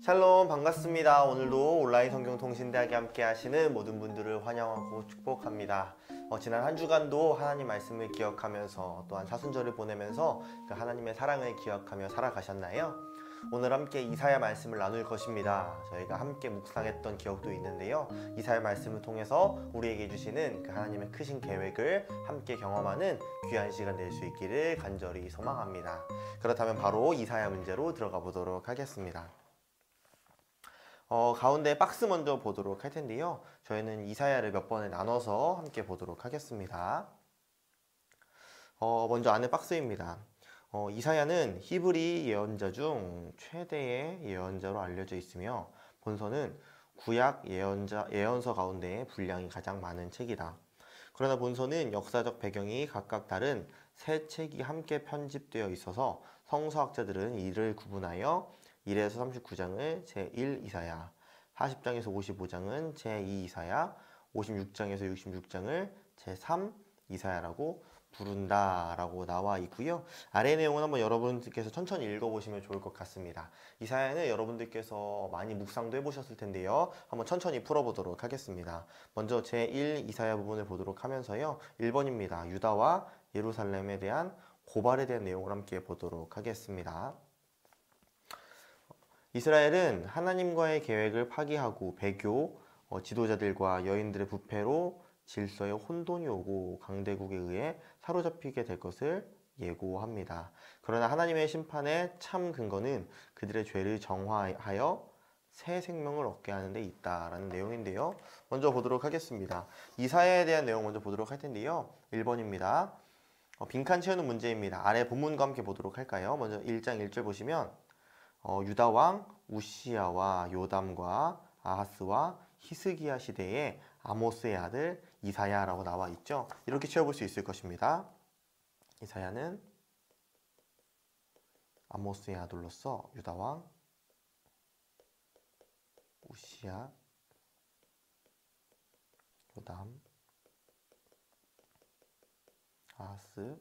샬롬 반갑습니다. 오늘도 온라인 성경통신대학에 함께 하시는 모든 분들을 환영하고 축복합니다. 지난 한 주간도 하나님 말씀을 기억하면서 또한 사순절을 보내면서 그 하나님의 사랑을 기억하며 살아가셨나요? 오늘 함께 이사야 말씀을 나눌 것입니다. 저희가 함께 묵상했던 기억도 있는데요. 이사야 말씀을 통해서 우리에게 주시는 그 하나님의 크신 계획을 함께 경험하는 귀한 시간 될 수 있기를 간절히 소망합니다. 그렇다면 바로 이사야 문제로 들어가 보도록 하겠습니다. 가운데 박스 먼저 보도록 할 텐데요. 저희는 이사야를 몇 번에 나눠서 함께 보도록 하겠습니다. 먼저 안에 박스입니다. 이사야는 히브리 예언자 중 최대의 예언자로 알려져 있으며 본서는 구약 예언서 가운데 분량이 가장 많은 책이다. 그러나 본서는 역사적 배경이 각각 다른 세 책이 함께 편집되어 있어서 성서학자들은 이를 구분하여 1에서 39장을 제1 이사야, 40장에서 55장은 제2 이사야, 56장에서 66장을 제3 이사야라고 부른다라고 나와 있고요. 아래 내용은 한번 여러분들께서 천천히 읽어보시면 좋을 것 같습니다. 이사야는 여러분들께서 많이 묵상도 해보셨을 텐데요. 한번 천천히 풀어보도록 하겠습니다. 먼저 제1 이사야 부분을 보도록 하면서요. 1번입니다. 유다와 예루살렘에 대한 고발에 대한 내용을 함께 보도록 하겠습니다. 이스라엘은 하나님과의 계획을 파기하고 배교, 지도자들과 여인들의 부패로 질서에 혼돈이 오고 강대국에 의해 사로잡히게 될 것을 예고합니다. 그러나 하나님의 심판의 참 근거는 그들의 죄를 정화하여 새 생명을 얻게 하는 데 있다라는 내용인데요. 먼저 보도록 하겠습니다. 이사야에 대한 내용 먼저 보도록 할 텐데요. 1번입니다. 빈칸 채우는 문제입니다. 아래 본문과 함께 보도록 할까요? 먼저 1장 1절 보시면 유다 왕 우시야와 요담과 아하스와 히스기야 시대에 아모스의 아들 이사야라고 나와 있죠. 이렇게 채워볼 수 있을 것입니다. 이사야는 아모스의 아들로서 유다 왕 우시야, 요담, 아하스,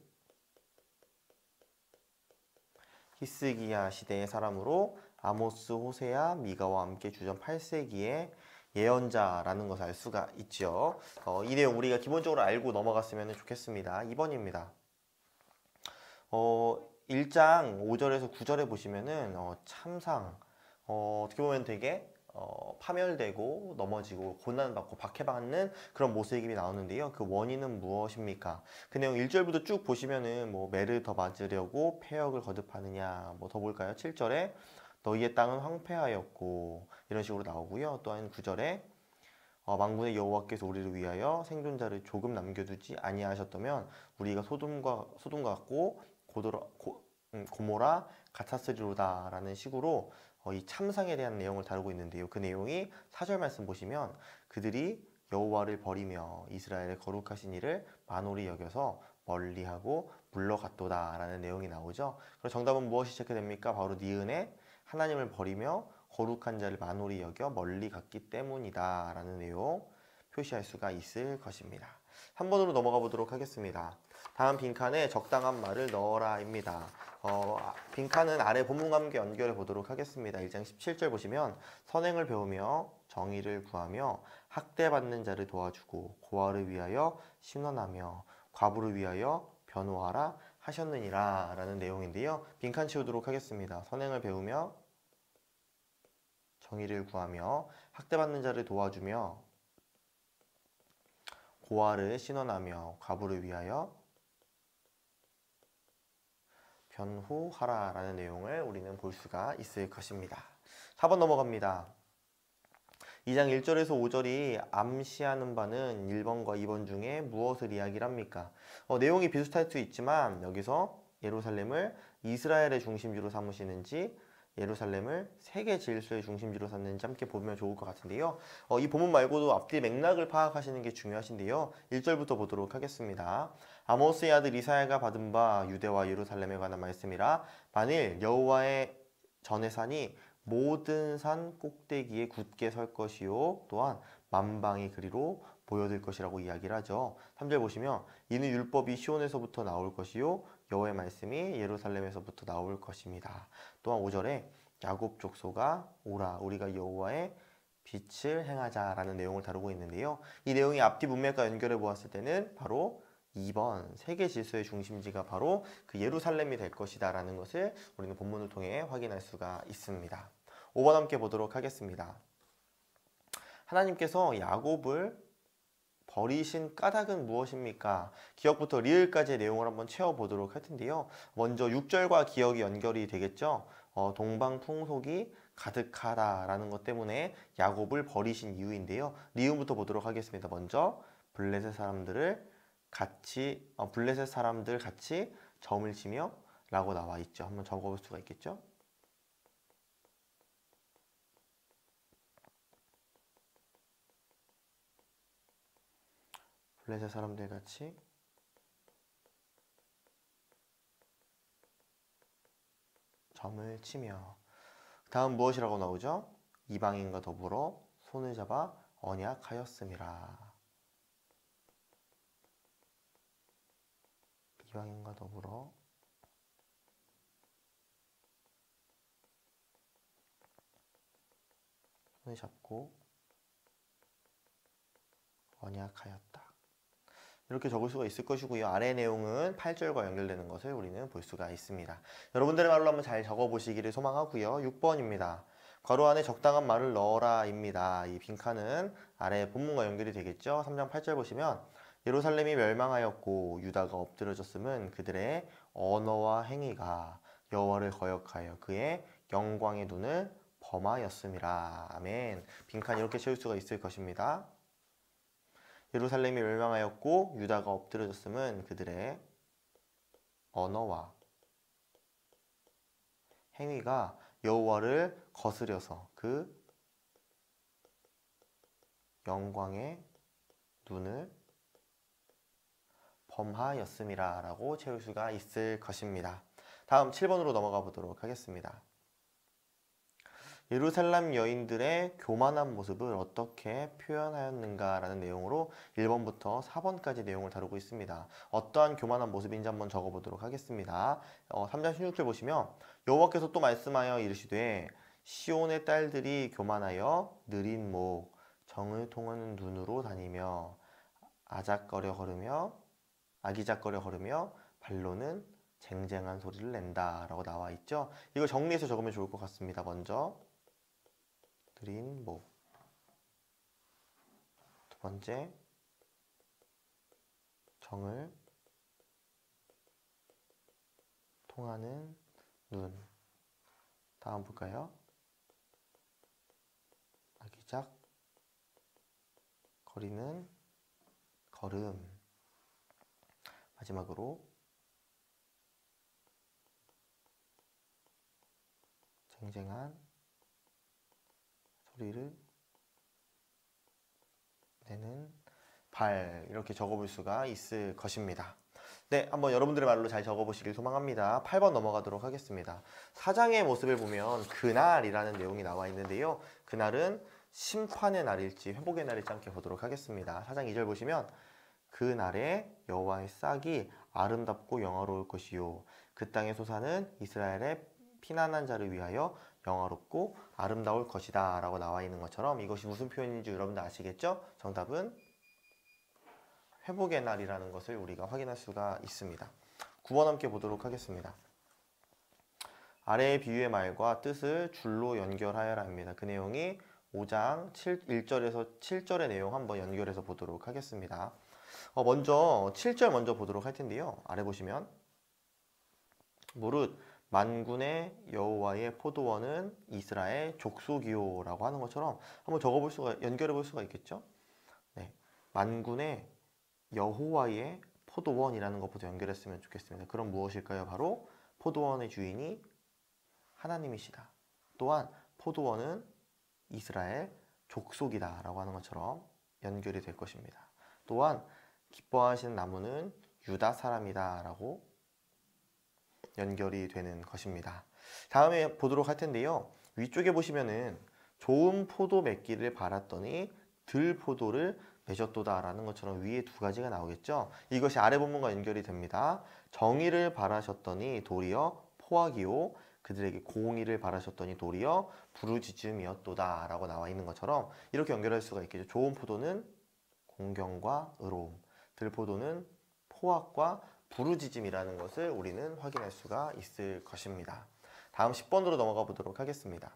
히스기야 시대의 사람으로 아모스, 호세야, 미가와 함께 주전 8세기의 예언자라는 것을 알 수가 있죠. 이 내용 우리가 기본적으로 알고 넘어갔으면 좋겠습니다. 2번입니다. 1장 5절에서 9절에 보시면은 참상, 어떻게 보면 되게 파멸되고 넘어지고 고난받고 박해받는 그런 모습이 나오는데요. 그 원인은 무엇입니까? 그 내용 1절부터 쭉 보시면은 뭐 매를 더 맞으려고 패역을 거듭하느냐, 뭐 더 볼까요? 7절에 너희의 땅은 황폐하였고 이런 식으로 나오고요. 또한 9절에 만군의 여호와께서 우리를 위하여 생존자를 조금 남겨두지 아니하셨다면 우리가 소돔과 같고 고모라 같았으리로다 라는 식으로 이 참상에 대한 내용을 다루고 있는데요. 그 내용이 4절 말씀 보시면 그들이 여호와를 버리며 이스라엘의 거룩하신 이를 만홀히 여겨서 멀리하고 물러갔도다 라는 내용이 나오죠. 그럼 정답은 무엇이 체크됩니까? 바로 니은에 하나님을 버리며 거룩한 자를 만홀히 여겨 멀리 갔기 때문이다 라는 내용 표시할 수가 있을 것입니다. 3번으로 넘어가 보도록 하겠습니다. 다음 빈칸에 적당한 말을 넣어라 입니다. 빈칸은 아래 본문과 함께 연결해 보도록 하겠습니다. 1장 17절 보시면 선행을 배우며 정의를 구하며 학대받는 자를 도와주고 고아를 위하여 신원하며 과부를 위하여 변호하라 하셨느니라 라는 내용인데요. 빈칸 채우도록 하겠습니다. 선행을 배우며 정의를 구하며 학대받는 자를 도와주며 고아를 신원하며 과부를 위하여 변호하라 라는 내용을 우리는 볼 수가 있을 것입니다. 4번 넘어갑니다. 2장 1절에서 5절이 암시하는 바는 1번과 2번 중에 무엇을 이야기를 합니까? 내용이 비슷할 수 있지만 여기서 예루살렘을 이스라엘의 중심지로 삼으시는지 예루살렘을 세계 질서의 중심지로 삼는지 함께 보면 좋을 것 같은데요. 이 본문 말고도 앞뒤 맥락을 파악하시는 게 중요하신데요. 1절부터 보도록 하겠습니다. 아모스의 아들 이사야가 받은 바 유대와 예루살렘에 관한 말씀이라 만일 여호와의 전의 산이 모든 산 꼭대기에 굳게 설 것이요 또한 만방의 그리로 보여들 것이라고 이야기를 하죠. 3절 보시면 이는 율법이 시온에서부터 나올 것이요 여호와의 말씀이 예루살렘에서부터 나올 것입니다. 또한 5절에 야곱 족속아 오라 우리가 여호와의 빛을 행하자라는 내용을 다루고 있는데요. 이 내용이 앞뒤 문맥과 연결해 보았을 때는 바로 2번 세계 질서의 중심지가 바로 그 예루살렘이 될 것이다 라는 것을 우리는 본문을 통해 확인할 수가 있습니다. 5번 함께 보도록 하겠습니다. 하나님께서 야곱을 버리신 까닭은 무엇입니까? 기억부터 리을까지의 내용을 한번 채워보도록 할 텐데요. 먼저 6절과 기억이 연결이 되겠죠. 동방풍속이 가득하다라는 것 때문에 야곱을 버리신 이유인데요. 리음부터 보도록 하겠습니다. 먼저 블레셋 사람들 같이 점을 치며 라고 나와 있죠. 한번 적어볼 수가 있겠죠. 블레셋 사람들 같이 점을 치며 다음 무엇이라고 나오죠? 이방인과 더불어 손을 잡아 언약하였음이라. 이방인과 더불어 손을 잡고 언약하였다. 이렇게 적을 수가 있을 것이고요. 아래 내용은 8절과 연결되는 것을 우리는 볼 수가 있습니다. 여러분들의 말로 한번 잘 적어보시기를 소망하고요. 6번입니다. 괄호 안에 적당한 말을 넣어라 입니다. 이 빈칸은 아래 본문과 연결이 되겠죠. 3장 8절 보시면 예루살렘이 멸망하였고 유다가 엎드려졌음은 그들의 언어와 행위가 여호와를 거역하여 그의 영광의 눈을 범하였음이라. 아멘. 빈칸 이렇게 채울 수가 있을 것입니다. 예루살렘이 멸망하였고 유다가 엎드려졌음은 그들의 언어와 행위가 여호와를 거스려서 그 영광의 눈을 범하였음이라 라고 채울 수가 있을 것입니다. 다음 7번으로 넘어가 보도록 하겠습니다. 예루살렘 여인들의 교만한 모습을 어떻게 표현하였는가 라는 내용으로 1번부터 4번까지 내용을 다루고 있습니다. 어떠한 교만한 모습인지 한번 적어보도록 하겠습니다. 3장 16절 보시면 여호와께서 또 말씀하여 이르시되 시온의 딸들이 교만하여 느린 목, 정을 통하는 눈으로 다니며 아기작거려 걸으며 발로는 쟁쟁한 소리를 낸다 라고 나와 있죠. 이거 정리해서 적으면 좋을 것 같습니다. 먼저 느린 목, 두 번째 정을 통하는 눈, 다음 볼까요? 아기작 거리는 걸음, 마지막으로 쟁쟁한 소리를 내는 발, 이렇게 적어볼 수가 있을 것입니다. 네, 한번 여러분들의 말로 잘 적어보시길 소망합니다. 8번 넘어가도록 하겠습니다. 사장의 모습을 보면 그날이라는 내용이 나와 있는데요. 그날은 심판의 날일지 회복의 날일지 함께 보도록 하겠습니다. 4장 2절 보시면 그날에 여호와의 싹이 아름답고 영화로울 것이요 그 땅의 소사는 이스라엘의 피난한 자를 위하여 영화롭고 아름다울 것이다 라고 나와 있는 것처럼 이것이 무슨 표현인지 여러분들 아시겠죠? 정답은 회복의 날이라는 것을 우리가 확인할 수가 있습니다. 9번 함께 보도록 하겠습니다. 아래의 비유의 말과 뜻을 줄로 연결하여라 합니다. 그 내용이 5장 1절에서 7절의 내용 한번 연결해서 보도록 하겠습니다. 먼저 7절 먼저 보도록 할 텐데요. 아래 보시면 무릇 만군의 여호와의 포도원은 이스라엘 족속이요 라고 하는 것처럼 한번 적어볼 수가 연결해 볼 수가 있겠죠. 네, 만군의 여호와의 포도원이라는 것부터 연결했으면 좋겠습니다. 그럼 무엇일까요? 바로 포도원의 주인이 하나님이시다. 또한 포도원은 이스라엘 족속이다 라고 하는 것처럼 연결이 될 것입니다. 또한 기뻐하시는 나무는 유다 사람이다 라고 연결이 되는 것입니다. 다음에 보도록 할 텐데요. 위쪽에 보시면은 좋은 포도 맺기를 바랐더니 들 포도를 맺었도다 라는 것처럼 위에 두 가지가 나오겠죠. 이것이 아래 본문과 연결이 됩니다. 정의를 바라셨더니 도리어 포악이요 그들에게 공의를 바라셨더니 도리어 부르짖음이었도다 라고 나와 있는 것처럼 이렇게 연결할 수가 있겠죠. 좋은 포도는 공경과 의로움, 들포도는 포악과 부르짖음이라는 것을 우리는 확인할 수가 있을 것입니다. 다음 10번으로 넘어가 보도록 하겠습니다.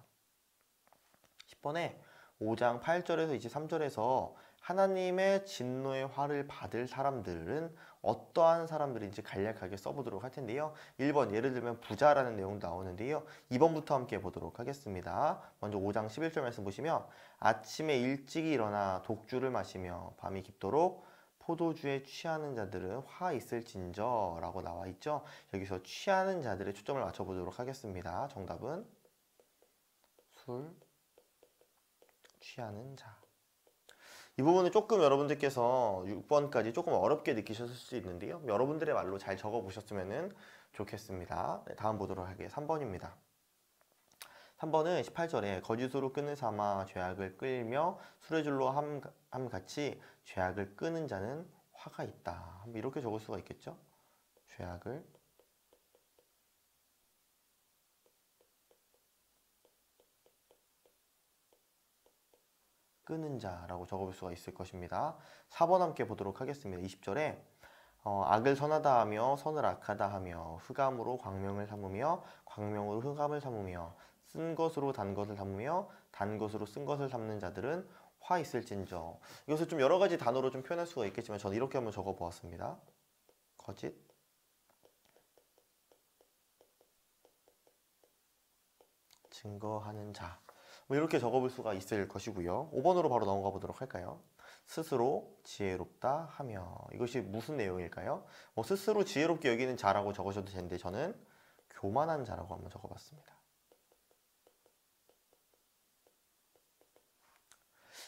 10번에 5장 8절에서 이제 3절에서 하나님의 진노의 화를 받을 사람들은 어떠한 사람들인지 간략하게 써보도록 할 텐데요. 1번 예를 들면 부자라는 내용도 나오는데요. 2번부터 함께 보도록 하겠습니다. 먼저 5장 11절 말씀 보시면 아침에 일찍이 일어나 독주를 마시며 밤이 깊도록 포도주에 취하는 자들은 화 있을진저 라고 나와 있죠. 여기서 취하는 자들의 초점을 맞춰보도록 하겠습니다. 정답은 술, 취하는 자. 이 부분은 조금 여러분들께서 6번까지 조금 어렵게 느끼셨을 수 있는데요. 여러분들의 말로 잘 적어보셨으면 좋겠습니다. 네, 다음 보도록 할게요. 3번입니다. 3번은 18절에 거짓으로 끈을 삼아 죄악을 끌며 수레줄로 함같이 죄악을 끄는 자는 화가 있다. 이렇게 적을 수가 있겠죠. 죄악을 끄는 자라고 적어볼 수가 있을 것입니다. 4번 함께 보도록 하겠습니다. 20절에 악을 선하다 하며 선을 악하다 하며 흑암으로 광명을 삼으며 광명으로 흑암을 삼으며 쓴 것으로 단 것을 삼으며 단 것으로 쓴 것을 삼는 자들은 화 있을진저. 이것을 좀 여러 가지 단어로 좀 표현할 수가 있겠지만 저는 이렇게 한번 적어 보았습니다. 거짓, 증거하는 자. 이렇게 적어볼 수가 있을 것이고요. 5번으로 바로 넘어가 보도록 할까요? 스스로 지혜롭다 하며 이것이 무슨 내용일까요? 스스로 지혜롭게 여기는 자라고 적으셔도 되는데 저는 교만한 자라고 한번 적어봤습니다.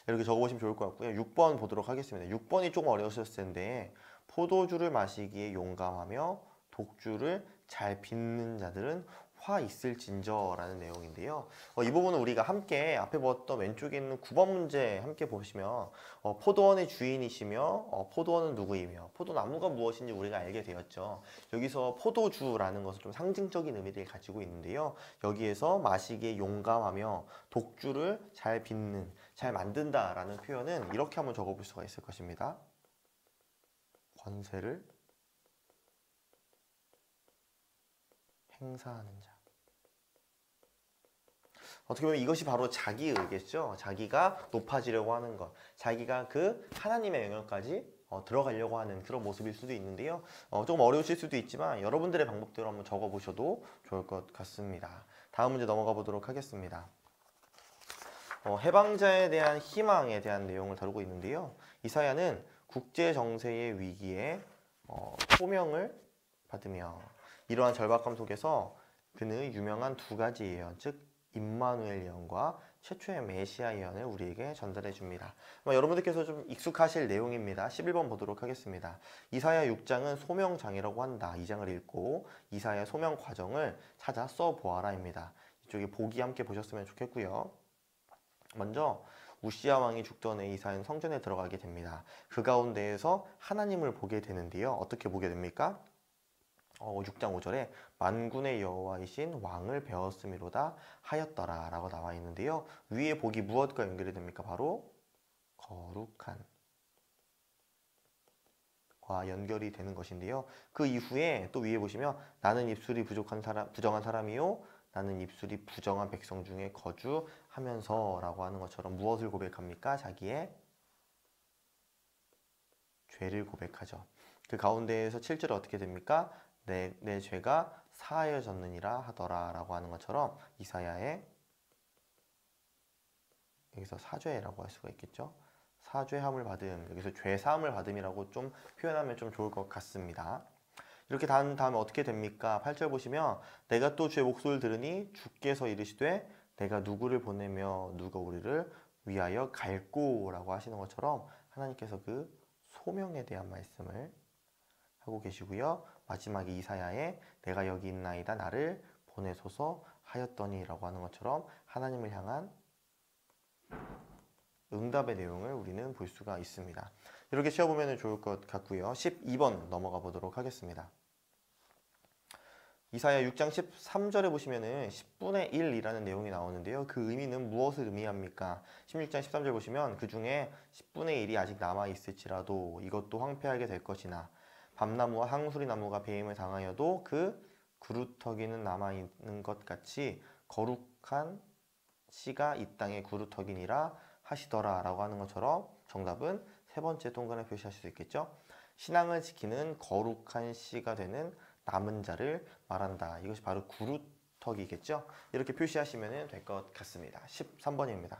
이렇게 적어보시면 좋을 것 같고요. 6번 보도록 하겠습니다. 6번이 조금 어려우셨을 텐데 포도주를 마시기에 용감하며 독주를 잘 빚는 자들은 화 있을진저라는 내용인데요. 이 부분은 우리가 함께 앞에 보았던 왼쪽에 있는 9번 문제 함께 보시면 포도원의 주인이시며 포도원은 누구이며 포도나무가 무엇인지 우리가 알게 되었죠. 여기서 포도주라는 것은 좀 상징적인 의미를 가지고 있는데요. 여기에서 마시기에 용감하며 독주를 잘 빚는, 잘 만든다라는 표현은 이렇게 한번 적어볼 수가 있을 것입니다. 권세를 행사하는 자. 어떻게 보면 이것이 바로 자기의겠죠. 자기가 높아지려고 하는 것, 자기가 그 하나님의 영역까지 들어가려고 하는 그런 모습일 수도 있는데요. 조금 어려우실 수도 있지만 여러분들의 방법대로 한번 적어보셔도 좋을 것 같습니다. 다음 문제 넘어가 보도록 하겠습니다. 해방자에 대한 희망에 대한 내용을 다루고 있는데요. 이사야는 국제 정세의 위기에 소명을 받으며 이러한 절박함 속에서 그는 유명한 두 가지 예언, 즉 임마누엘 예언과 최초의 메시아 예언을 우리에게 전달해 줍니다. 여러분들께서 좀 익숙하실 내용입니다. 11번 보도록 하겠습니다. 이사야 6장은 소명장이라고 한다. 2장을 읽고 이사야 소명 과정을 찾아 써보아라입니다. 이쪽에 보기 함께 보셨으면 좋겠고요. 먼저 우시야 왕이 죽던 해 이사야는 성전에 들어가게 됩니다. 그 가운데에서 하나님을 보게 되는데요. 어떻게 보게 됩니까? 6장 5절에 만군의 여호와이신 왕을 배웠음이로다 하였더라 라고 나와 있는데요. 위에 복이 무엇과 연결이 됩니까? 바로 거룩한 과 연결이 되는 것인데요. 그 이후에 또 위에 보시면 나는 입술이 부정한 사람이요 나는 입술이 부정한 백성 중에 거주하면서 라고 하는 것처럼 무엇을 고백합니까? 자기의 죄를 고백하죠. 그 가운데에서 7절에 어떻게 됩니까? 내 죄가 사하여졌느니라 하더라 라고 하는 것처럼 이사야의 여기서 사죄라고 할 수가 있겠죠. 사죄함을 받음, 여기서 죄사함을 받음이라고 좀 표현하면 좀 좋을 것 같습니다. 이렇게 다음에 어떻게 됩니까? 8절 보시면 내가 또 주의 목소리를 들으니 주께서 이르시되 내가 누구를 보내며 누가 우리를 위하여 갈꼬 라고 하시는 것처럼 하나님께서 그 소명에 대한 말씀을 하고 계시고요. 마지막에 이사야에 내가 여기 있나이다 나를 보내소서 하였더니 라고 하는 것처럼 하나님을 향한 응답의 내용을 우리는 볼 수가 있습니다. 이렇게 쉬어보면 좋을 것 같고요. 12번 넘어가 보도록 하겠습니다. 이사야 6장 13절에 보시면은 10분의 1이라는 내용이 나오는데요. 그 의미는 무엇을 의미합니까? 16장 13절 보시면 그 중에 10분의 1이 아직 남아 있을지라도 이것도 황폐하게 될 것이나 밤나무와 항수리 나무가 배임을 당하여도 그 구루터기는 남아 있는 것 같이 거룩한 씨가 이 땅에 구루터기니라 하시더라라고 하는 것처럼 정답은 세 번째 동그라미 표시하실 수 있겠죠? 신앙을 지키는 거룩한 씨가 되는 남은 자를 말한다. 이것이 바로 구루터기겠죠? 이렇게 표시하시면 될 것 같습니다. 13번입니다.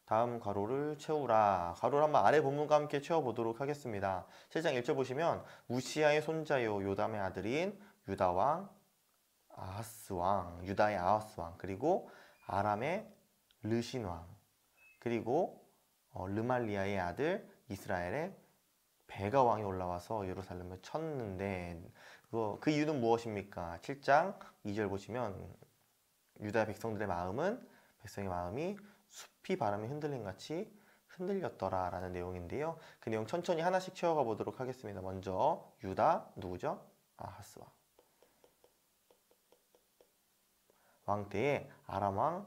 다음 괄호를 채우라. 괄호를 한번 아래 본문과 함께 채워보도록 하겠습니다. 7장 1절 보시면 우시아의 손자요 요담의 아들인 유다왕 아하스왕, 유다의 아하스왕, 그리고 아람의 르신왕, 그리고 르말리아의 아들 이스라엘의 베가왕이 올라와서 예루살렘을 쳤는데 그 이유는 무엇입니까? 7장 2절 보시면 유다 백성들의 백성의 마음이 숲이 바람에 흔들림 같이 흔들렸더라 라는 내용인데요. 그 내용 천천히 하나씩 채워가 보도록 하겠습니다. 먼저 유다 누구죠? 아하스왕. 왕 때에 아람 왕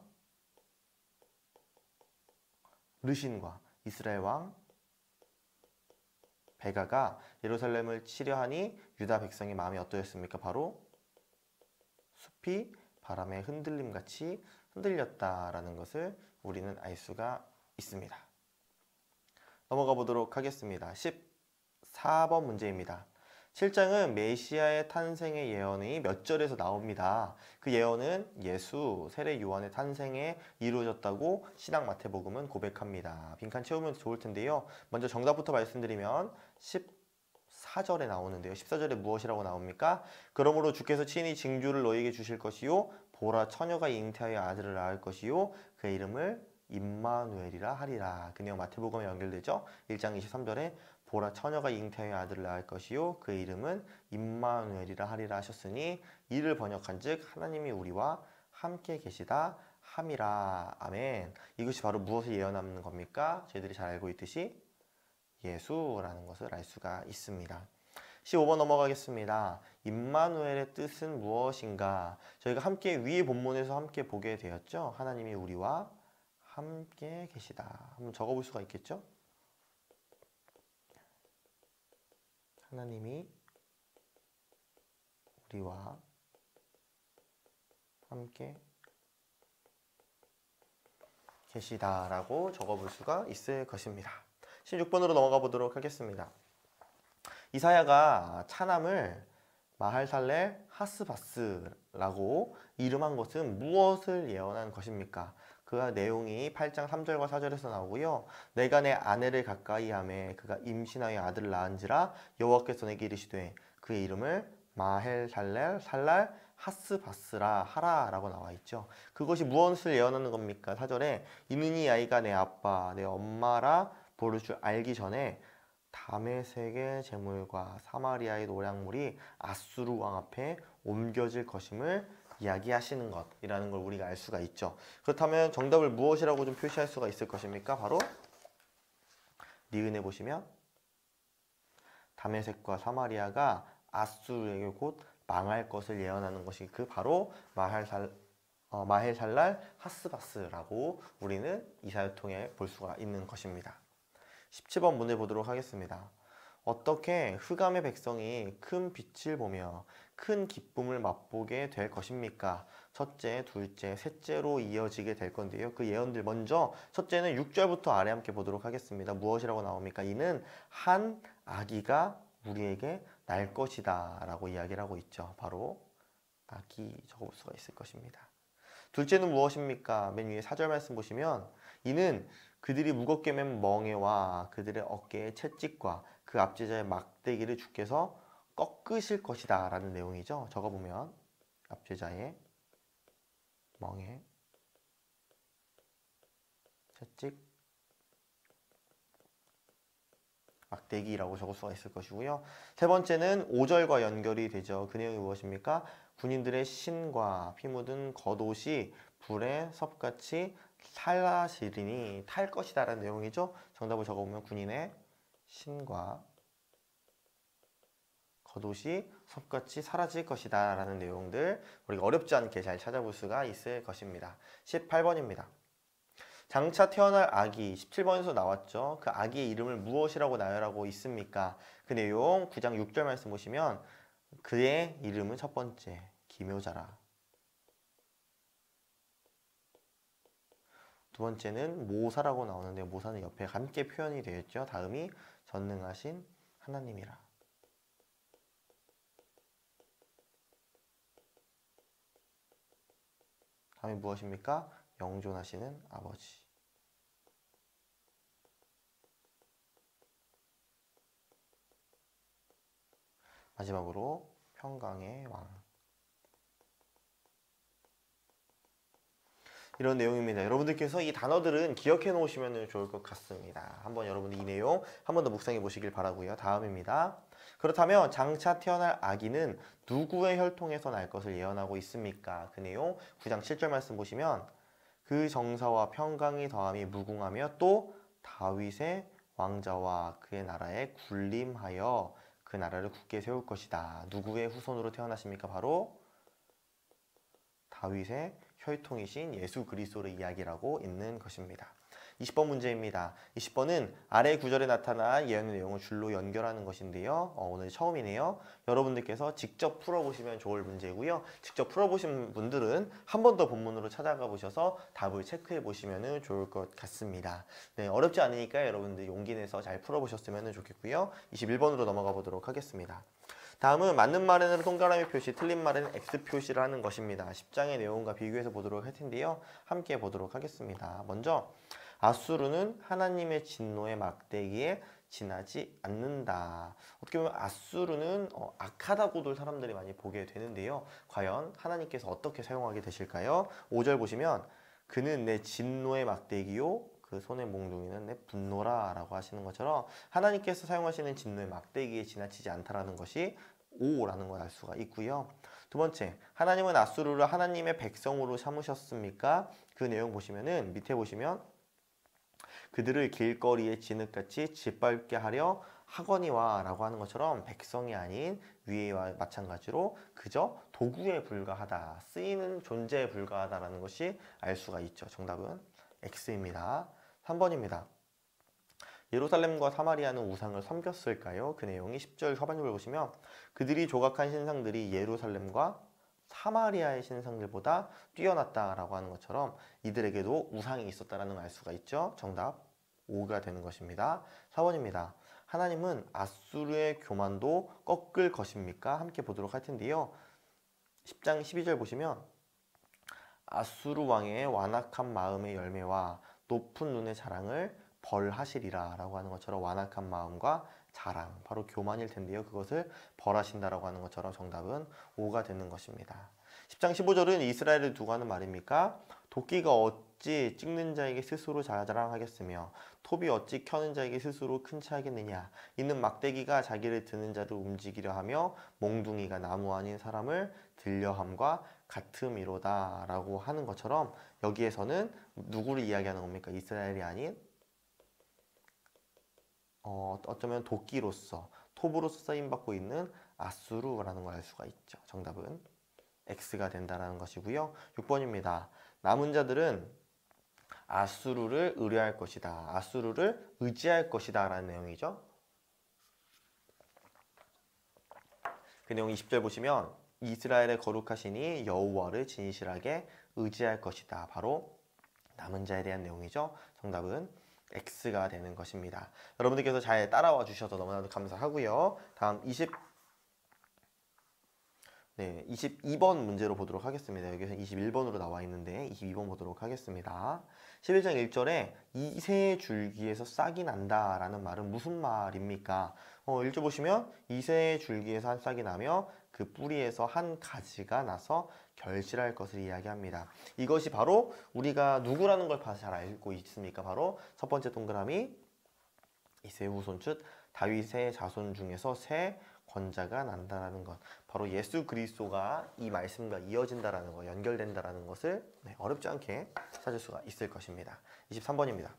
르신과 이스라엘 왕 베가가 예루살렘을 치려 하니 유다 백성의 마음이 어떠했습니까? 바로 숲이 바람에 흔들림 같이 흔들렸다라는 것을 우리는 알 수가 있습니다. 넘어가 보도록 하겠습니다. 14번 문제입니다. 7장은 메시아의 탄생의 예언이 몇 절에서 나옵니다. 그 예언은 예수, 세례 요한의 탄생에 이루어졌다고 신약 마태복음은 고백합니다. 빈칸 채우면 좋을 텐데요. 먼저 정답부터 말씀드리면 14절에 나오는데요. 14절에 무엇이라고 나옵니까? 그러므로 주께서 친히 징조를 너희에게 주실 것이요 보라 처녀가 잉태하여 아들을 낳을 것이요 그 이름을 임마누엘이라 하리라. 그 내용 마태복음에 연결되죠. 1장 23절에 보라 처녀가 잉태하여 아들을 낳을 것이요 그 이름은 임마누엘이라 하리라 하셨으니 이를 번역한즉 하나님이 우리와 함께 계시다 함이라. 아멘. 이것이 바로 무엇을 예언하는 겁니까? 저희들이 잘 알고 있듯이 예수라는 것을 알 수가 있습니다. 15번 넘어가겠습니다. 임마누엘의 뜻은 무엇인가? 저희가 함께 위의 본문에서 함께 보게 되었죠. 하나님이 우리와 함께 계시다. 한번 적어볼 수가 있겠죠? 하나님이 우리와 함께 계시다라고 적어볼 수가 있을 것입니다. 16번으로 넘어가 보도록 하겠습니다. 이사야가 차남을 마할살렐 하스바스라고 이름한 것은 무엇을 예언한 것입니까? 그 내용이 8장 3절과 4절에서 나오고요. 내가 내 아내를 가까이 하매 그가 임신하여 아들을 낳은지라 여호와께서 내게 이르시되 그의 이름을 마헬살렐 살랄 하스바스라 하라라고 나와 있죠. 그것이 무엇을 예언하는 겁니까? 4절에 이는 이 아이가 내 아빠 내 엄마라 부를 줄 알기 전에 다메섹의 제물과 사마리아의 노략물이 아수르 왕 앞에 옮겨질 것임을 이야기하시는 것이라는 걸 우리가 알 수가 있죠. 그렇다면 정답을 무엇이라고 좀 표시할 수가 있을 것입니까? 바로 니은에 보시면 다메섹과 사마리아가 아수르에게 곧 망할 것을 예언하는 것이 그 바로 마헬살랄 하스바스라고 우리는 이사야 통해 볼 수가 있는 것입니다. 17번 문제 보도록 하겠습니다. 어떻게 흑암의 백성이 큰 빛을 보며 큰 기쁨을 맛보게 될 것입니까? 첫째, 둘째, 셋째로 이어지게 될 건데요. 그 예언들 먼저 첫째는 6절부터 아래 함께 보도록 하겠습니다. 무엇이라고 나옵니까? 이는 한 아기가 우리에게 날 것이다 라고 이야기를 하고 있죠. 바로 아기 적어볼 수가 있을 것입니다. 둘째는 무엇입니까? 맨 위에 4절 말씀 보시면 이는 그들이 무겁게 맨 멍에와 그들의 어깨의 채찍과 그 압제자의 막대기를 주께서 꺾으실 것이다 라는 내용이죠. 적어보면 압제자의 멍에 채찍 막대기라고 적을 수가 있을 것이고요. 세 번째는 5절과 연결이 되죠. 그 내용이 무엇입니까? 군인들의 신과 피 묻은 겉옷이 불에 섭같이 살라시리니 탈 것이다 라는 내용이죠. 정답을 적어보면 군인의 신과 겉옷이 섭같이 사라질 것이다 라는 내용들 우리가 어렵지 않게 잘 찾아볼 수가 있을 것입니다. 18번입니다. 장차 태어날 아기 17번에서 나왔죠. 그 아기의 이름을 무엇이라고 나열하고 있습니까? 그 내용 9장 6절 말씀 보시면 그의 이름은 첫 번째 기묘자라. 두 번째는 모사라고 나오는데 모사는 옆에 함께 표현이 되어 있죠. 다음이 전능하신 하나님이라. 다음이 무엇입니까? 영존하시는 아버지. 마지막으로 평강의 왕. 이런 내용입니다. 여러분들께서 이 단어들은 기억해 놓으시면 좋을 것 같습니다. 한번 여러분들 이 내용 한 번 더 묵상해 보시길 바라고요. 다음입니다. 그렇다면 장차 태어날 아기는 누구의 혈통에서 날 것을 예언하고 있습니까? 그 내용 9장 7절 말씀 보시면 그 정사와 평강이 더함이 무궁하며 또 다윗의 왕자와 그의 나라에 군림하여 그 나라를 굳게 세울 것이다. 누구의 후손으로 태어나십니까? 바로 다윗의 혈통이신 예수 그리스도의 이야기라고 있는 것입니다. 20번 문제입니다. 20번은 아래 구절에 나타난 예언의 내용을 줄로 연결하는 것인데요. 오늘 처음이네요. 여러분들께서 직접 풀어보시면 좋을 문제고요. 직접 풀어보신 분들은 한 번 더 본문으로 찾아가 보셔서 답을 체크해 보시면 좋을 것 같습니다. 네, 어렵지 않으니까 여러분들 용기 내서 잘 풀어보셨으면 좋겠고요. 21번으로 넘어가 보도록 하겠습니다. 다음은 맞는 말에는 동그라미 표시, 틀린 말에는 X 표시를 하는 것입니다. 10장의 내용과 비교해서 보도록 할 텐데요. 함께 보도록 하겠습니다. 먼저 아수르는 하나님의 진노의 막대기에 지나지 않는다. 어떻게 보면 아수르는 악하다고도 사람들이 많이 보게 되는데요. 과연 하나님께서 어떻게 사용하게 되실까요? 5절 보시면 그는 내 진노의 막대기요 그 손의 몽둥이는 내 분노라 라고 하시는 것처럼 하나님께서 사용하시는 진노의 막대기에 지나치지 않다라는 것이 오라는 걸 알 수가 있고요. 두 번째, 하나님은 아수르를 하나님의 백성으로 삼으셨습니까? 그 내용 보시면은 밑에 보시면 그들을 길거리에 진흙같이 짓밟게 하려 하거니와 라고 하는 것처럼 백성이 아닌 위에와 마찬가지로 그저 도구에 불과하다, 쓰이는 존재에 불과하다라는 것이 알 수가 있죠. 정답은 X입니다. 3번입니다. 예루살렘과 사마리아는 우상을 섬겼을까요? 그 내용이 10절 하반절을 보시면 그들이 조각한 신상들이 예루살렘과 사마리아의 신상들보다 뛰어났다라고 하는 것처럼 이들에게도 우상이 있었다라는 걸 알 수가 있죠. 정답 5가 되는 것입니다. 4번입니다. 하나님은 아수르의 교만도 꺾을 것입니까? 함께 보도록 할 텐데요. 10장 12절 보시면 아수르 왕의 완악한 마음의 열매와 높은 눈의 자랑을 벌하시리라 라고 하는 것처럼 완악한 마음과 자랑, 바로 교만일 텐데요. 그것을 벌하신다라고 하는 것처럼 정답은 5가 되는 것입니다. 10장 15절은 이스라엘을 두고 하는 말입니까? 도끼가 어찌 찍는 자에게 스스로 자랑하겠으며 톱이 어찌 켜는 자에게 스스로 큰 체 하겠느냐. 이는 막대기가 자기를 드는 자를 움직이려 하며 몽둥이가 나무 아닌 사람을 들려함과 같음이로다 라고 하는 것처럼 여기에서는 누구를 이야기하는 겁니까? 이스라엘이 아닌 어쩌면 도끼로서 톱으로서 쓰임받고 있는 아수르라는 걸 알 수가 있죠. 정답은 X가 된다는 것이고요. 6번입니다. 남은 자들은 아수르를 의뢰할 것이다. 아수르를 의지할 것이다 라는 내용이죠. 그 내용 20절 보시면 이스라엘의 거룩하시니 여호와를 진실하게 의지할 것이다. 바로 남은 자에 대한 내용이죠. 정답은 X가 되는 것입니다. 여러분들께서 잘 따라와 주셔서 너무나도 감사하고요. 다음 22번 문제로 보도록 하겠습니다. 여기서 21번으로 나와 있는데 22번 보도록 하겠습니다. 11장 1절에 이새의 줄기에서 싹이 난다 라는 말은 무슨 말입니까? 1절 보시면 이새의 줄기에서 한 싹이 나며 그 뿌리에서 한 가지가 나서 결실할 것을 이야기합니다. 이것이 바로 우리가 누구라는 걸 잘 알고 있습니까? 바로 첫 번째 동그라미 이새의 후손 즉 다윗의 자손 중에서 새 권자가 난다라는 것, 바로 예수 그리스도가 이 말씀과 이어진다라는 것, 연결된다라는 것을 어렵지 않게 찾을 수가 있을 것입니다. 23번입니다.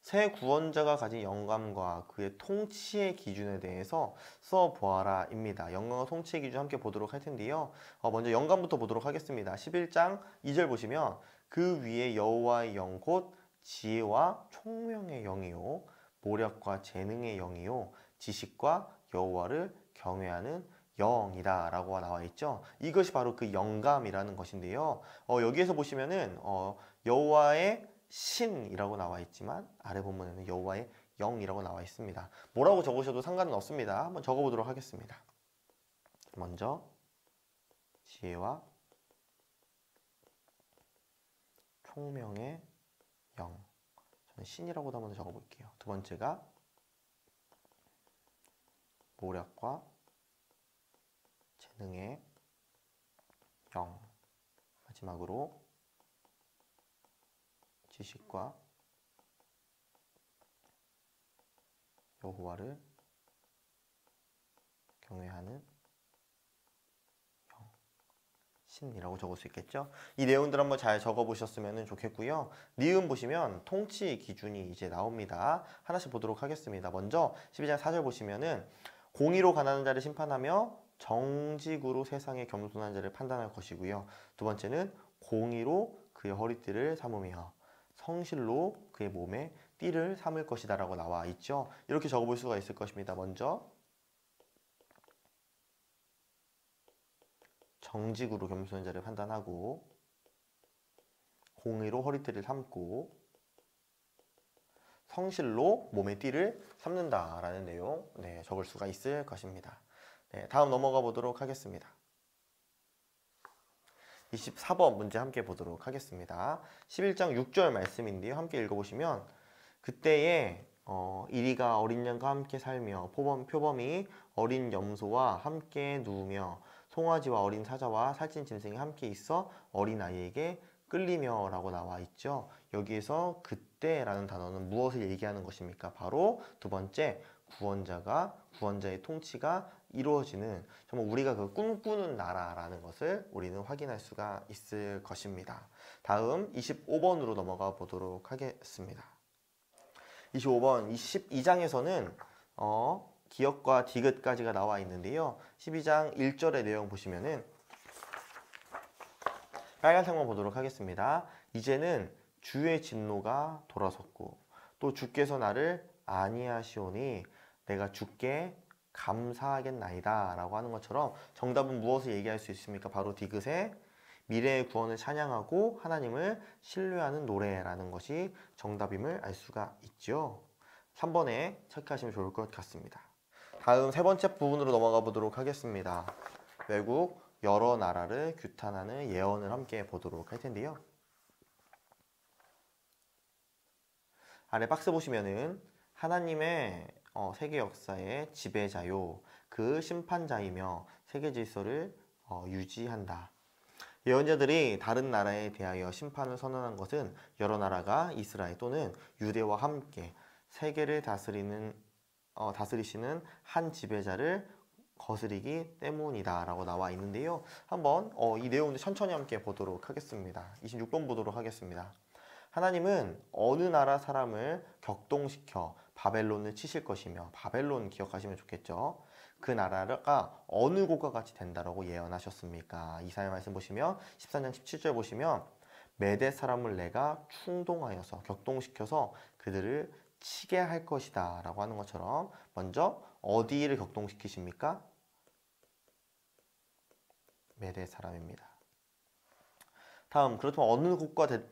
새 구원자가 가진 영감과 그의 통치의 기준에 대해서 써보아라 입니다. 영감과 통치의 기준 함께 보도록 할 텐데요. 먼저 영감부터 보도록 하겠습니다. 11장 2절 보시면 그 위에 여호와의 영 곧 지혜와 총명의 영이요 모략과 재능의 영이요 지식과 여호와를 경외하는 영이다 라고 나와 있죠. 이것이 바로 그 영감이라는 것인데요. 여기에서 보시면은 여호와의 신이라고 나와 있지만 아래 본문에는 여호와의 영이라고 나와 있습니다. 뭐라고 적으셔도 상관은 없습니다. 한번 적어보도록 하겠습니다. 먼저 지혜와 총명의 영, 저는 신이라고도 한번 적어볼게요. 두 번째가 모략과 재능의 영, 마지막으로 지식과 여호와를 경외하는 영, 신이라고 적을 수 있겠죠. 이 내용들 한번 잘 적어보셨으면 좋겠고요. 니은 보시면 통치 기준이 이제 나옵니다. 하나씩 보도록 하겠습니다. 먼저 12장 4절 보시면은 공의로 가난한 자를 심판하며 정직으로 세상의 겸손한 자를 판단할 것이고요. 두 번째는 공의로 그의 허리띠를 삼으며 성실로 그의 몸에 띠를 삼을 것이다 라고 나와 있죠. 이렇게 적어볼 수가 있을 것입니다. 먼저 정직으로 겸손한 자를 판단하고 공의로 허리띠를 삼고 성실로 몸의 띠를 삼는다라는 내용 적을 수가 있을 것입니다. 다음 넘어가 보도록 하겠습니다. 24번 문제 함께 보도록 하겠습니다. 11장 6절 말씀인데요. 함께 읽어보시면 그때에 이리가 어린 양과 함께 살며 표범이 어린 염소와 함께 누우며 송아지와 어린 사자와 살찐 짐승이 함께 있어 어린아이에게 끌리며 라고 나와 있죠. 여기에서 그때라는 단어는 무엇을 얘기하는 것입니까? 바로 두 번째 구원자의 통치가 이루어지는 정말 우리가 그 꿈꾸는 나라라는 것을 우리는 확인할 수가 있을 것입니다. 다음 25번으로 넘어가 보도록 하겠습니다. 25번 12장에서는 기역과 디귿까지가 나와 있는데요. 12장 1절의 내용 보시면은 빨간색만 보도록 하겠습니다. 이제는 주의 진노가 돌아섰고 또 주께서 나를 아니하시오니 내가 주께 감사하겠나이다 라고 하는 것처럼 정답은 무엇을 얘기할 수 있습니까? 바로 디귿의 미래의 구원을 찬양하고 하나님을 신뢰하는 노래라는 것이 정답임을 알 수가 있죠. 3번에 체크하시면 좋을 것 같습니다. 다음 세 번째 부분으로 넘어가 보도록 하겠습니다. 외국 여러 나라를 규탄하는 예언을 함께 보도록 할 텐데요. 아래 박스 보시면은 하나님의 세계 역사의 지배자요 그 심판자이며 세계 질서를 유지한다. 예언자들이 다른 나라에 대하여 심판을 선언한 것은 여러 나라가 이스라엘 또는 유대와 함께 세계를 다스리시는 한 지배자를 거스리기 때문이다 라고 나와 있는데요. 한번 이 내용을 천천히 함께 보도록 하겠습니다. 26번 보도록 하겠습니다. 하나님은 어느 나라 사람을 격동시켜 바벨론을 치실 것이며 바벨론 기억하시면 좋겠죠. 그 나라가 어느 곳과 같이 된다라고 예언하셨습니까? 이사야 말씀 보시면 14장 17절 보시면 메대 사람을 내가 충동하여서 격동시켜서 그들을 치게 할 것이다 라고 하는 것처럼 먼저 어디를 격동시키십니까? 메대 사람입니다. 다음 그렇다면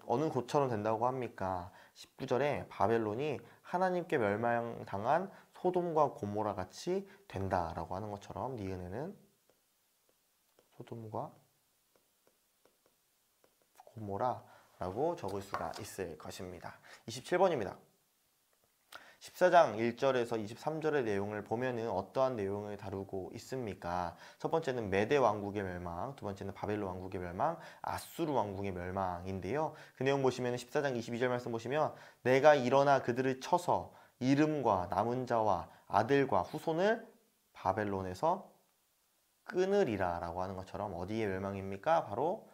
어느 곳처럼 된다고 합니까? 19절에 바벨론이 하나님께 멸망당한 소돔과 고모라 같이 된다라고 하는 것처럼 니은에는 소돔과 고모라라고 적을 수가 있을 것입니다. 27번입니다. 14장 1절에서 23절의 내용을 보면은 어떠한 내용을 다루고 있습니까? 첫 번째는 메대 왕국의 멸망, 두 번째는 바벨론 왕국의 멸망, 아수르 왕국의 멸망인데요. 그 내용 보시면 14장 22절 말씀 보시면 내가 일어나 그들을 쳐서 이름과 남은 자와 아들과 후손을 바벨론에서 끊으리라 라고 하는 것처럼 어디의 멸망입니까? 바로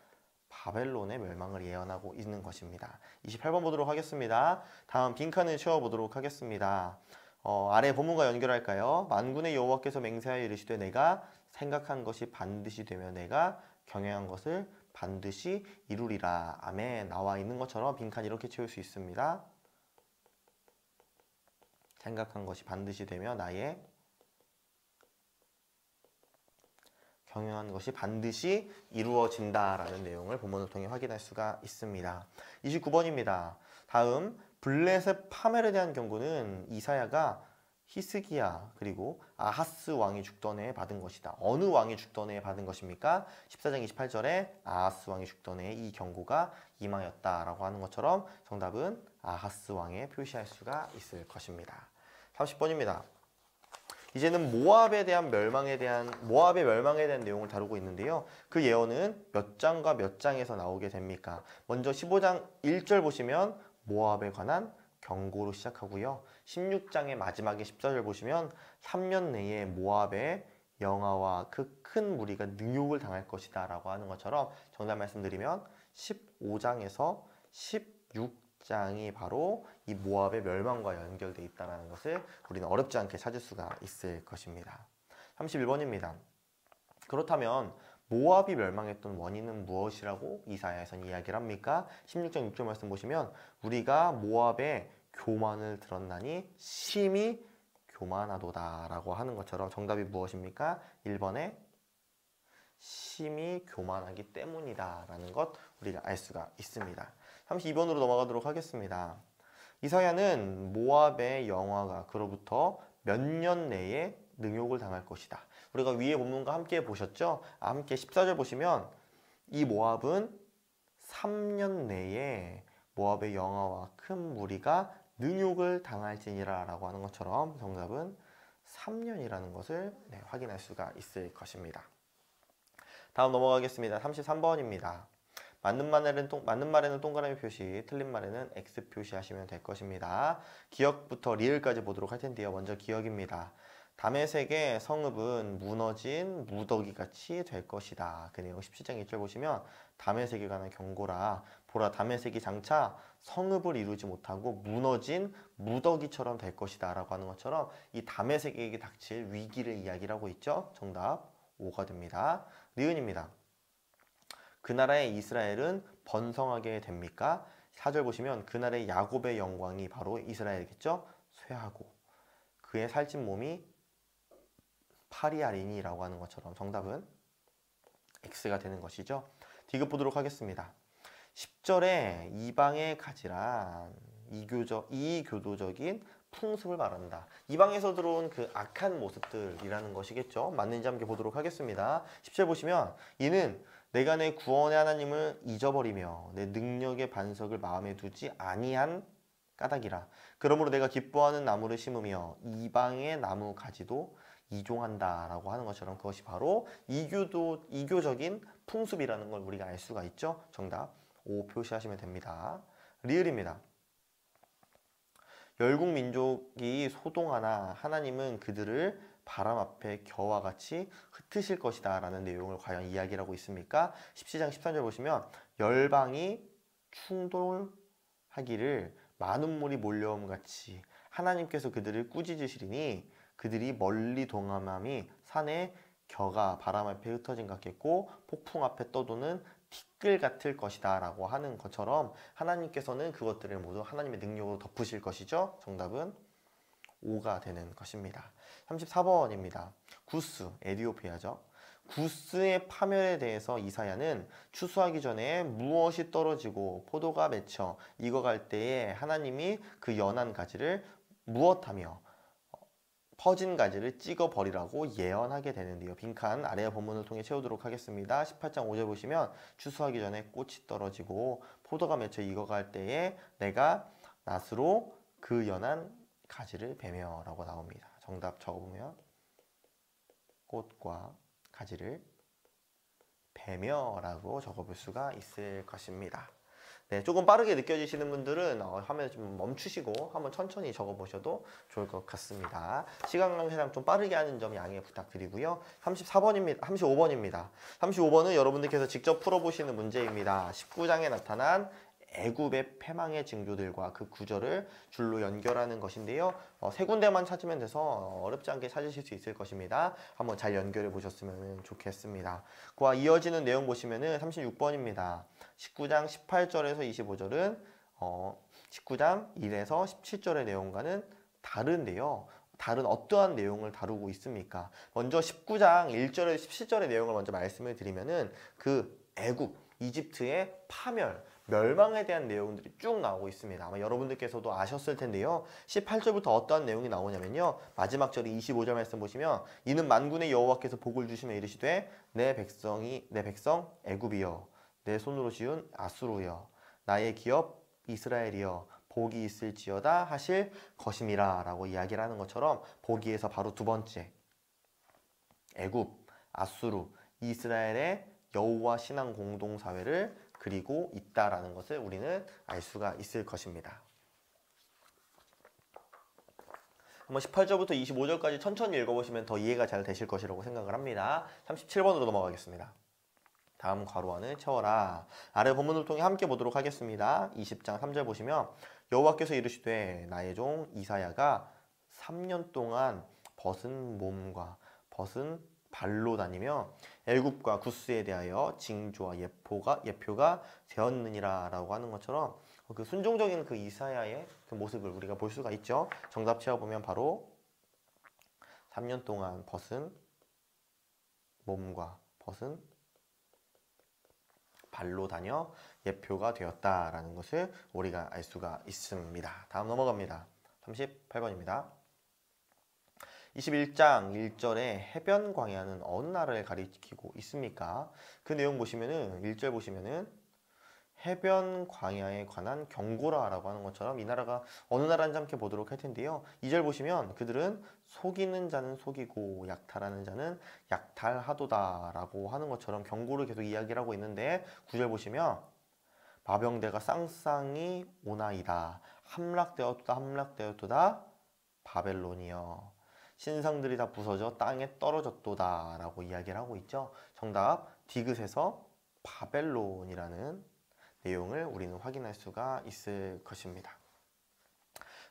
바벨론의 멸망을 예언하고 있는 것입니다. 28번 보도록 하겠습니다. 다음 빈칸을 채워보도록 하겠습니다. 아래 본문과 연결할까요? 만군의 여호와께서 맹세하여 이르시되 내가 생각한 것이 반드시 되며 내가 경영한 것을 반드시 이루리라. 아멘. 나와 있는 것처럼 빈칸 이렇게 채울 수 있습니다. 생각한 것이 반드시 되며 나의 경영한 것이 반드시 이루어진다라는 내용을 본문을 통해 확인할 수가 있습니다. 29번입니다. 다음 블레셋 파멸에 대한 경고는 이사야가 히스기야 그리고 아하스 왕이 죽던 해에 받은 것이다. 어느 왕이 죽던 해에 받은 것입니까? 14장 28절에 아하스 왕이 죽던 해에 이 경고가 임하였다라고 하는 것처럼 정답은 아하스 왕에 표시할 수가 있을 것입니다. 30번입니다. 이제는 모압의 멸망에 대한 내용을 다루고 있는데요. 그 예언은 몇 장과 몇 장에서 나오게 됩니까? 먼저 15장 1절 보시면 모압에 관한 경고로 시작하고요. 16장의 마지막에 14절 보시면 3년 내에 모압의 영아와 그 큰 무리가 능욕을 당할 것이다 라고 하는 것처럼 정답 말씀드리면 15장에서 16장이 바로 이 모압의 멸망과 연결되어 있다는 것을 우리는 어렵지 않게 찾을 수가 있을 것입니다. 31번입니다. 그렇다면 모압이 멸망했던 원인은 무엇이라고 이사야에서는 이야기를 합니까? 16장 6절 말씀 보시면 우리가 모압의 교만을 들었나니 심히 교만하도다 라고 하는 것처럼 정답이 무엇입니까? 1번에 심히 교만하기 때문이다 라는 것 우리가 알 수가 있습니다. 32번으로 넘어가도록 하겠습니다. 이사야는 모압의 영화가 그로부터 몇 년 내에 능욕을 당할 것이다. 우리가 위에 본문과 함께 보셨죠? 함께 14절 보시면 이 모압은 3년 내에 모압의 영아와 큰 무리가 능욕을 당할지니라 라고 하는 것처럼 정답은 3년이라는 것을 확인할 수가 있을 것입니다. 다음 넘어가겠습니다. 33번입니다. 맞는 말에는 동그라미 표시, 틀린 말에는 X 표시하시면 될 것입니다. 기억부터 리을까지 보도록 할 텐데요. 먼저 기억입니다. 다메섹의 성읍은 무너진 무더기같이 될 것이다. 그 내용 17장 1절 보시면 다메섹에 관한 경고라. 보라 다메섹이 장차 성읍을 이루지 못하고 무너진 무더기처럼 될 것이다 라고 하는 것처럼 이 다메섹에게 닥칠 위기를 이야기를 하고 있죠. 정답 5가 됩니다. 리은입니다. 그 나라의 이스라엘은 번성하게 됩니까? 4절 보시면 그날의 야곱의 영광이 바로 이스라엘이겠죠? 쇠하고 그의 살찐 몸이 파리아리니 라고 하는 것처럼 정답은 X가 되는 것이죠. 디귿 보도록 하겠습니다. 10절에 이방의 가지란 이교도적인 풍습을 말한다. 이방에서 들어온 그 악한 모습들이라는 것이겠죠. 맞는지 함께 보도록 하겠습니다. 10절 보시면 이는 내가 내 구원의 하나님을 잊어버리며 내 능력의 반석을 마음에 두지 아니한 까닭이라. 그러므로 내가 기뻐하는 나무를 심으며 이방의 나무 가지도 이종한다 라고 하는 것처럼 그것이 바로 이교적인 풍습이라는 걸 우리가 알 수가 있죠. 정답 5 표시하시면 됩니다. 리을입니다. 열국 민족이 소동하나 하나님은 그들을 바람 앞에 겨와 같이 흩으실 것이다 라는 내용을 과연 이야기를 하고 있습니까? 17장 13절 보시면 열방이 충돌하기를 많은 물이 몰려옴 같이 하나님께서 그들을 꾸짖으시리니 그들이 멀리 동함함이 산의 겨가 바람 앞에 흩어진 것 같겠고 폭풍 앞에 떠도는 티끌 같을 것이다 라고 하는 것처럼 하나님께서는 그것들을 모두 하나님의 능력으로 덮으실 것이죠. 정답은 5가 되는 것입니다. 34번입니다. 구스, 에디오피아죠. 구스의 파멸에 대해서 이사야는 추수하기 전에 무엇이 떨어지고 포도가 맺혀 익어갈 때에 하나님이 그 연한 가지를 무엇하며 퍼진 가지를 찍어버리라고 예언하게 되는데요. 빈칸 아래 본문을 통해 채우도록 하겠습니다. 18장 5절 보시면 추수하기 전에 꽃이 떨어지고 포도가 맺혀 익어갈 때에 내가 낫으로 그 연한 가지를 베며 라고 나옵니다. 정답 적어보면 꽃과 가지를 베며 라고 적어볼 수가 있을 것입니다. 네, 조금 빠르게 느껴지시는 분들은 화면 좀 멈추시고 한번 천천히 적어보셔도 좋을 것 같습니다. 시간 관계상 좀 빠르게 하는 점 양해 부탁드리고요. 34번입니다. 35번입니다. 35번은 여러분들께서 직접 풀어보시는 문제입니다. 19장에 나타난 애굽의 패망의 징조들과 그 구절을 줄로 연결하는 것인데요. 세 군데만 찾으면 돼서 어렵지 않게 찾으실 수 있을 것입니다. 한번 잘 연결해 보셨으면 좋겠습니다. 그와 이어지는 내용 보시면은 36번입니다. 19장 18절에서 25절은 19장 1에서 17절의 내용과는 다른데요. 다른 어떠한 내용을 다루고 있습니까? 먼저 19장 1절에서 17절의 내용을 먼저 말씀을 드리면은 그 애굽, 이집트의 파멸, 멸망에 대한 내용들이 쭉 나오고 있습니다. 아마 여러분들께서도 아셨을 텐데요. 18절부터 어떠한 내용이 나오냐면요. 마지막 절이 25절 말씀 보시면 이는 만군의 여호와께서 복을 주시며 이르시되 내 백성 애굽이여 내 손으로 지은 아수르여 나의 기업 이스라엘이여 복이 있을지어다 하실 것임이라 라고 이야기를 하는 것처럼 복이에서 바로 두 번째 애굽, 아수르, 이스라엘의 여호와 신앙 공동사회를 그리고 있다라는 것을 우리는 알 수가 있을 것입니다. 한번 18절부터 25절까지 천천히 읽어보시면 더 이해가 잘 되실 것이라고 생각을 합니다. 37번으로 넘어가겠습니다. 다음 괄호 안을 채워라. 아래 본문을 통해 함께 보도록 하겠습니다. 20장 3절 보시면 여호와께서 이르시되 나의 종 이사야가 3년 동안 벗은 몸과 벗은 발로 다니며 애굽과 구스에 대하여 징조와 예표가 되었느니라 라고 하는 것처럼 그 순종적인 그 이사야의 그 모습을 우리가 볼 수가 있죠. 정답 채워보면 바로 3년 동안 벗은 몸과 벗은 발로 다녀 예표가 되었다라는 것을 우리가 알 수가 있습니다. 다음 넘어갑니다. 38번입니다. 21장 1절에 해변 광야는 어느 나라를 가리키고 있습니까? 그 내용 보시면은 1절 보시면은 해변 광야에 관한 경고라라고 하는 것처럼 이 나라가 어느 나라인지 함께 보도록 할 텐데요. 2절 보시면 그들은 속이는 자는 속이고 약탈하는 자는 약탈하도다라고 하는 것처럼 경고를 계속 이야기를 하고 있는데 9절 보시면 마병대가 쌍쌍이 오나이다. 함락되었도다 바벨론이여. 신상들이 다 부서져 땅에 떨어졌도다 라고 이야기를 하고 있죠. 정답 디귿에서 바벨론이라는 내용을 우리는 확인할 수가 있을 것입니다.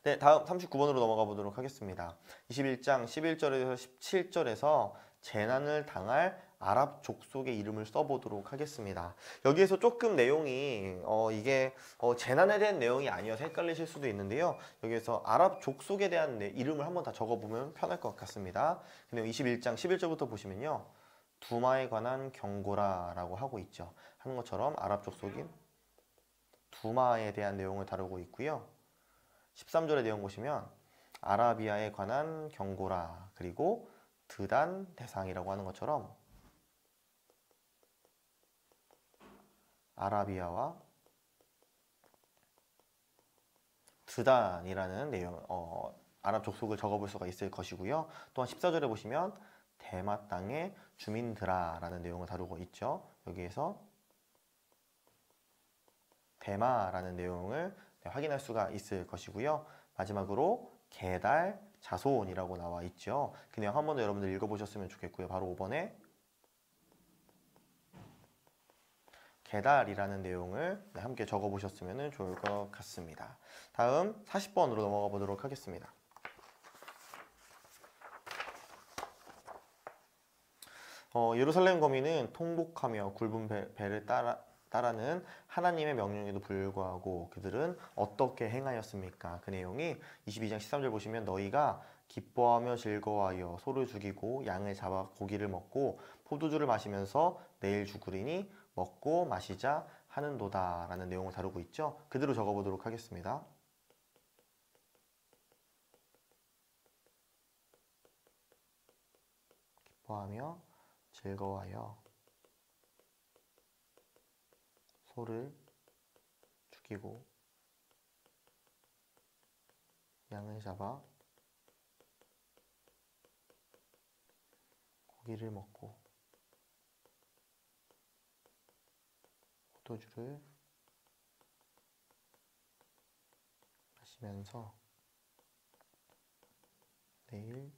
네, 다음 39번으로 넘어가 보도록 하겠습니다. 21장 11절에서 17절에서 재난을 당할 아랍 족속의 이름을 써보도록 하겠습니다. 여기에서 조금 내용이 이게 재난에 대한 내용이 아니어서 헷갈리실 수도 있는데요. 여기에서 아랍 족속에 대한 이름을 한번 다 적어보면 편할 것 같습니다. 근데 21장 11절부터 보시면요. 두마에 관한 경고라라고 하고 있죠. 하는 것처럼 아랍 족속인 두마에 대한 내용을 다루고 있고요. 13절의 내용 보시면 아라비아에 관한 경고라 그리고 드단 대상이라고 하는 것처럼 아라비아와 드단이라는 내용, 아랍 족속을 적어볼 수가 있을 것이고요. 또한 14절에 보시면 대마 땅의 주민들아 라는 내용을 다루고 있죠. 여기에서 대마라는 내용을 확인할 수가 있을 것이고요. 마지막으로 게달 자손이라고 나와 있죠. 그 내용 한 번 더 여러분들 읽어보셨으면 좋겠고요. 바로 5번에 게달이라는 내용을 함께 적어보셨으면 좋을 것 같습니다. 다음 40번으로 넘어가 보도록 하겠습니다. 예루살렘 거민은 통곡하며 굵은 배를 따라는 하나님의 명령에도 불구하고 그들은 어떻게 행하였습니까? 그 내용이 22장 13절 보시면 너희가 기뻐하며 즐거워하여 소를 죽이고 양을 잡아 고기를 먹고 포도주를 마시면서 내일 죽으리니 먹고 마시자 하는도다 라는 내용을 다루고 있죠. 그대로 적어보도록 하겠습니다. 기뻐하며 즐거워하여 소를 죽이고 양을 잡아 고기를 먹고 포도주를 하면서 내일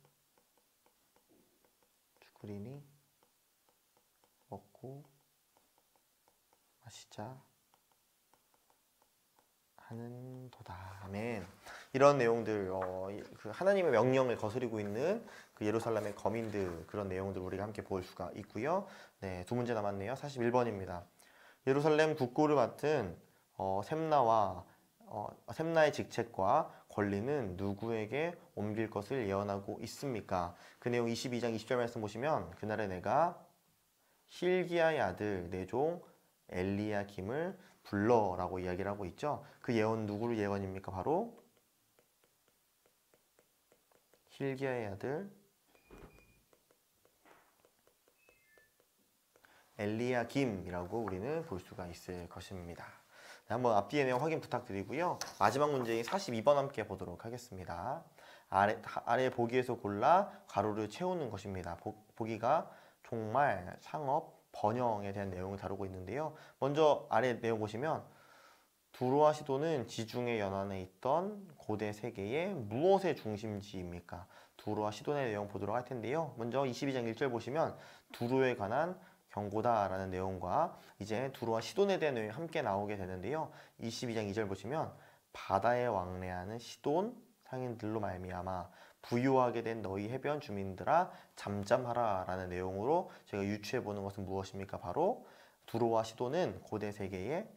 죽으리니 먹고 마시자 하는도다. 아멘. 이런 내용들, 그 하나님의 명령을 거스르고 있는 그 예루살렘의 거민들, 그런 내용들 우리가 함께 볼 수가 있고요. 네, 두 문제 남았네요. 41번입니다. 예루살렘 국고를 맡은 셈나의 직책과 권리는 누구에게 옮길 것을 예언하고 있습니까? 그 내용 22장 20절 말씀 보시면, 그날에 내가 힐기야의 아들 내 종 엘리야김을 불러라고 이야기를 하고 있죠. 그 예언 누구를 예언입니까? 바로 힐기야의 아들 엘리야김이라고 우리는 볼 수가 있을 것입니다. 네, 한번 앞뒤의 내용 확인 부탁드리고요. 마지막 문제인 42번 함께 보도록 하겠습니다. 아래 보기에서 골라 가로를 채우는 것입니다. 보기가 종말, 상업, 번영에 대한 내용을 다루고 있는데요. 먼저 아래 내용 보시면 두로와 시돈은 지중해 연안에 있던 고대 세계의 무엇의 중심지입니까? 두로와 시돈의 내용 보도록 할 텐데요. 먼저 22장 1절 보시면 두로에 관한 경고다라는 내용과 이제 두로와 시돈에 대한 내용이 함께 나오게 되는데요. 22장 2절 보시면 바다에 왕래하는 시돈 상인들로 말미암아 부유하게 된 너희 해변 주민들아 잠잠하라 라는 내용으로 제가 유추해 보는 것은 무엇입니까? 바로 두로와 시돈은 고대 세계의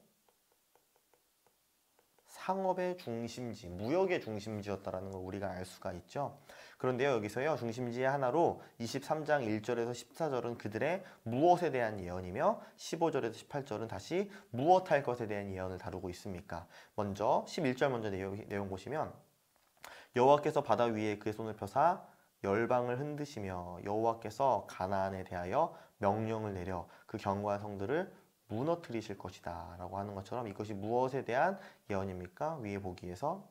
상업의 중심지, 무역의 중심지였다라는 걸 우리가 알 수가 있죠. 그런데요, 여기서요, 중심지의 하나로 23장 1절에서 14절은 그들의 무엇에 대한 예언이며 15절에서 18절은 다시 무엇할 것에 대한 예언을 다루고 있습니까? 먼저 11절 먼저 내용 보시면 여호와께서 바다 위에 그의 손을 펴사 열방을 흔드시며 여호와께서 가나안에 대하여 명령을 내려 그 견고한 성들을 무너뜨리실 것이다 라고 하는 것처럼 이것이 무엇에 대한 예언입니까? 위에 보기에서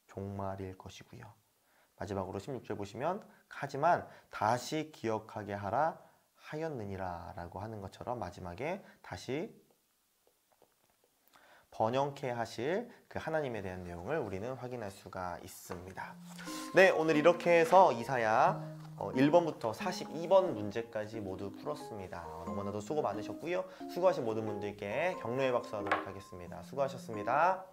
종말일 것이고요. 마지막으로 16절 보시면 하지만 다시 기억하게 하라 하였느니라 라고 하는 것처럼 마지막에 다시 번영케 하실 그 하나님에 대한 내용을 우리는 확인할 수가 있습니다. 네, 오늘 이렇게 해서 이사야 1번부터 42번 문제까지 모두 풀었습니다. 너무나도 수고 많으셨고요. 수고하신 모든 분들께 격려의 박수 하도록 하겠습니다. 수고하셨습니다.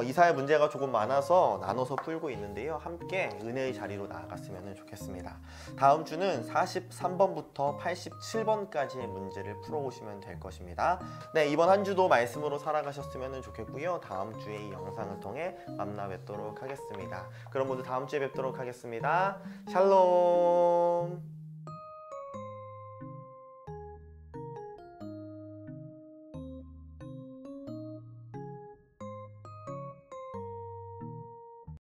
이사야 문제가 조금 많아서 나눠서 풀고 있는데요. 함께 은혜의 자리로 나아갔으면 좋겠습니다. 다음 주는 43번부터 87번까지의 문제를 풀어오시면 될 것입니다. 네, 이번 한 주도 말씀으로 살아가셨으면 좋겠고요. 다음 주에 이 영상을 통해 만나 뵙도록 하겠습니다. 그럼 모두 다음 주에 뵙도록 하겠습니다. 샬롬.